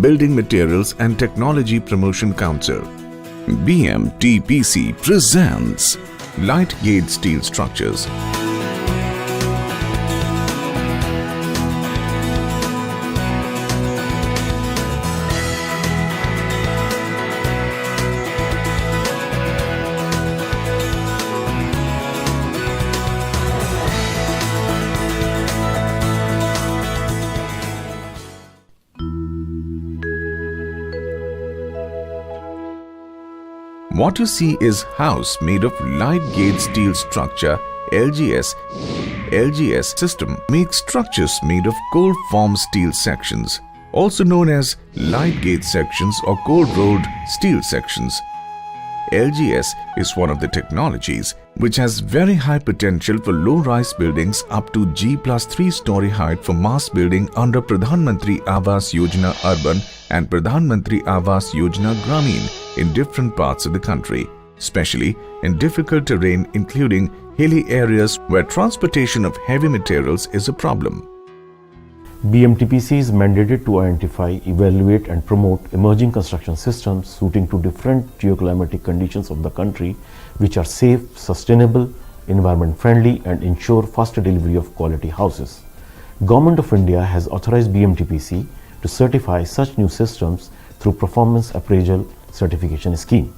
Building Materials and Technology Promotion Council, BMTPC presents Light Gauge Steel Structures. What you see is house made of light gauge steel structure LGS. LGS system makes structures made of cold formed steel sections, also known as light gauge sections or cold rolled steel sections. LGS is one of the technologies which has very high potential for low-rise buildings up to G+3 story height for mass building under Pradhan Mantri Awas Yojana Urban and Pradhan Mantri Awas Yojana Gramin in different parts of the country, especially in difficult terrain including hilly areas where transportation of heavy materials is a problem. BMTPC is mandated to identify, evaluate and promote emerging construction systems suiting to different geoclimatic conditions of the country which are safe, sustainable, environment friendly and ensure faster delivery of quality houses. Government of India has authorized BMTPC to certify such new systems through Performance Appraisal Certification Scheme.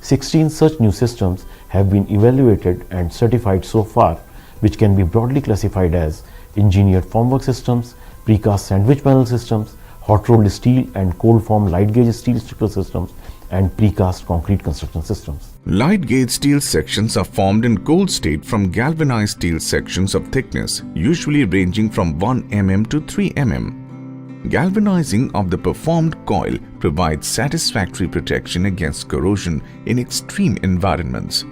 16 such new systems have been evaluated and certified so far, which can be broadly classified as engineered formwork systems, precast sandwich panel systems, hot rolled steel and cold formed light gauge steel structural systems, and precast concrete construction systems. Light gauge steel sections are formed in cold state from galvanized steel sections of thickness, usually ranging from 1 mm to 3 mm. Galvanizing of the performed coil provides satisfactory protection against corrosion in extreme environments.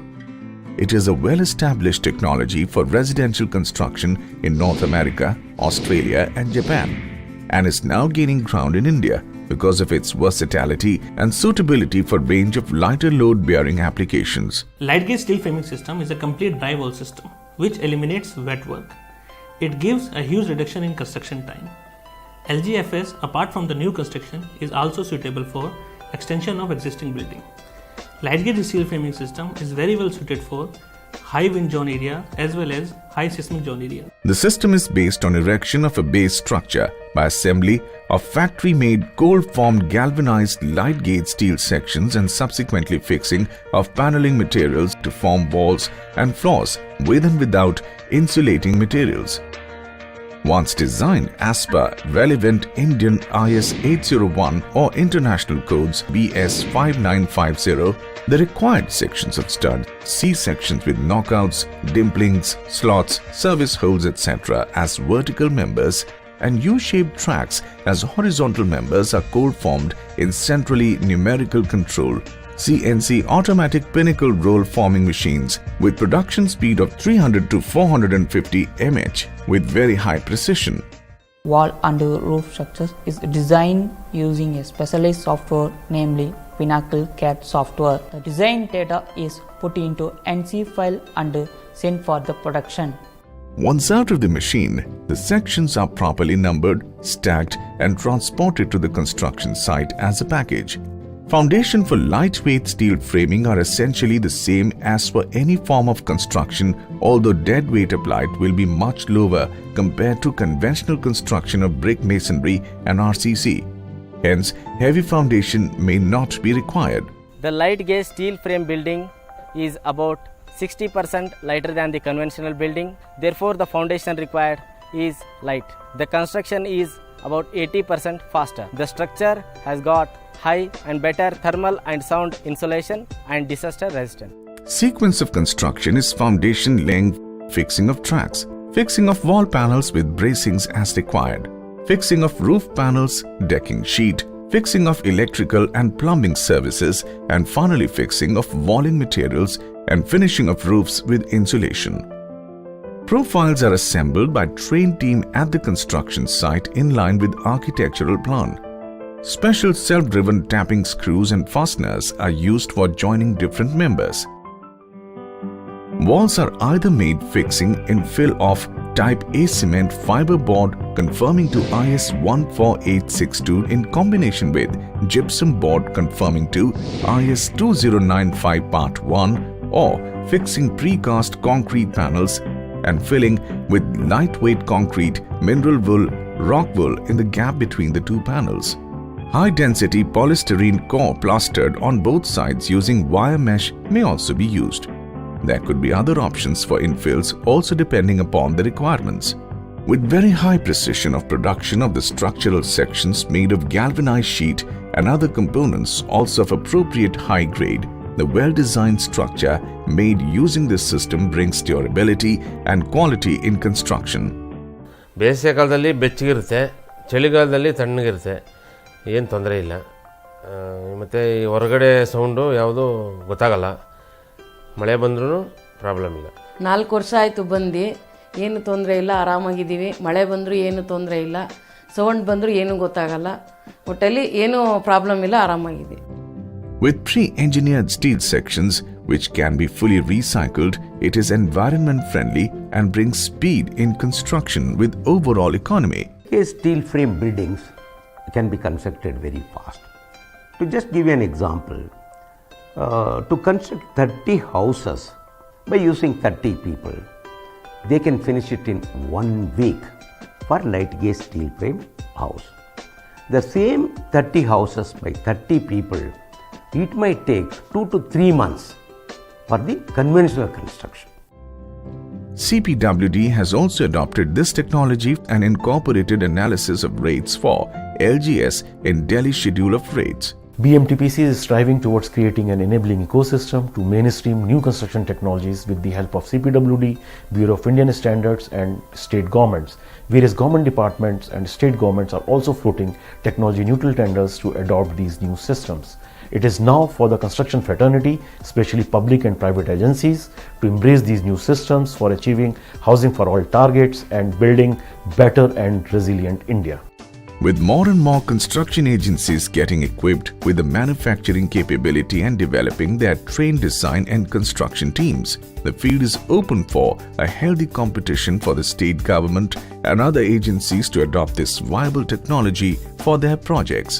It is a well-established technology for residential construction in North America, Australia and Japan, and is now gaining ground in India because of its versatility and suitability for range of lighter load-bearing applications. Light gauge steel framing system is a complete dry wall system which eliminates wet work. It gives a huge reduction in construction time. LGFS, apart from the new construction, is also suitable for extension of existing building. Light gauge steel framing system is very well suited for high wind zone area as well as high seismic zone area. The system is based on erection of a base structure by assembly of factory-made cold-formed galvanized light gauge steel sections and subsequently fixing of paneling materials to form walls and floors with and without insulating materials. Once designed as per relevant Indian IS 801 or International Codes BS 5950, the required sections of stud, C-sections with knockouts, dimplings, slots, service holes etc. as vertical members and U-shaped tracks as horizontal members are cold-formed in centrally numerical control CNC automatic pinnacle roll forming machines with production speed of 300 to 450 mH with very high precision. Wall and roof structures is designed using a specialized software, namely Pinnacle CAD software. The design data is put into NC file and sent for the production. Once out of the machine, the sections are properly numbered, stacked and transported to the construction site as a package. Foundation for lightweight steel framing are essentially the same as for any form of construction, although dead weight applied will be much lower compared to conventional construction of brick masonry and RCC. Hence, heavy foundation may not be required. The light gauge steel frame building is about 60% lighter than the conventional building. Therefore, the foundation required is light. The construction is about 80% faster. The structure has got high and better thermal and sound insulation and disaster resistant. Sequence of construction is foundation laying, fixing of tracks, fixing of wall panels with bracings as required, fixing of roof panels, decking sheet, fixing of electrical and plumbing services, and finally fixing of walling materials and finishing of roofs with insulation. Profiles are assembled by trained team at the construction site in line with architectural plan. Special self-driven tapping screws and fasteners are used for joining different members. Walls are either made fixing in fill of Type A cement fiber board conforming to IS 14862 in combination with gypsum board conforming to IS 2095 Part 1, or fixing precast concrete panels and filling with lightweight concrete, mineral wool, rock wool in the gap between the two panels. High-density polystyrene core plastered on both sides using wire mesh may also be used. There could be other options for infills also depending upon the requirements. With very high precision of production of the structural sections made of galvanized sheet and other components also of appropriate high grade, the well-designed structure made using this system brings durability and quality in construction. ಬೇಸಿಗೆಕಾಲದಲ್ಲಿ ಬೆಚ್ಚಗಿರುತ್ತೆ, ಚಳಿಗಾಲದಲ್ಲಿ ತಣ್ಣಗಿರುತ್ತೆ, ಏನು ತೊಂದರೆ ಇಲ್ಲ. ಮತ್ತು ಈ ಹೊರಗಡೆ sound ಯಾವುದೂ ಗೊತ್ತಾಗಲ್ಲ, ಮಳೆ ಬಂದ್ರೂ ಪ್ರಾಬ್ಲಮ್ ಇಲ್ಲ. 4 ವರ್ಷ ಆಯಿತು ಬಂದು, ಏನು ತೊಂದರೆ ಇಲ್ಲ, ಆರಾಮಾಗಿದ್ದೀವಿ. ಮಳೆ ಬಂದರೂ ಏನು ತೊಂದರೆ ಇಲ್ಲ, ಸೌಂಡ್ ಬಂದರೂ ಏನೂ ಗೊತ್ತಾಗಲ್ಲ, ಒಟ್ಟಲ್ಲಿ ಏನೂ ಪ್ರಾಬ್ಲಮ್ ಇಲ್ಲ, ಆರಾಮಾಗಿದ್ದೀವಿ. With pre-engineered steel sections which can be fully recycled, it is environment friendly and brings speed in construction with overall economy. Steel frame buildings can be constructed very fast. To just give you an example, to construct 30 houses by using 30 people, they can finish it in 1 week for light gauge steel frame house. The same 30 houses by 30 people, it might take 2 to 3 months for the conventional construction. CPWD has also adopted this technology and incorporated analysis of rates for LGS in Delhi schedule of rates. BMTPC is striving towards creating an enabling ecosystem to mainstream new construction technologies with the help of CPWD, Bureau of Indian Standards and state governments. Various government departments and state governments are also floating technology neutral tenders to adopt these new systems. It is now for the construction fraternity, especially public and private agencies, to embrace these new systems for achieving housing for all targets and building better and resilient India. With more and more construction agencies getting equipped with the manufacturing capability and developing their trained design and construction teams, the field is open for a healthy competition for the state government and other agencies to adopt this viable technology for their projects.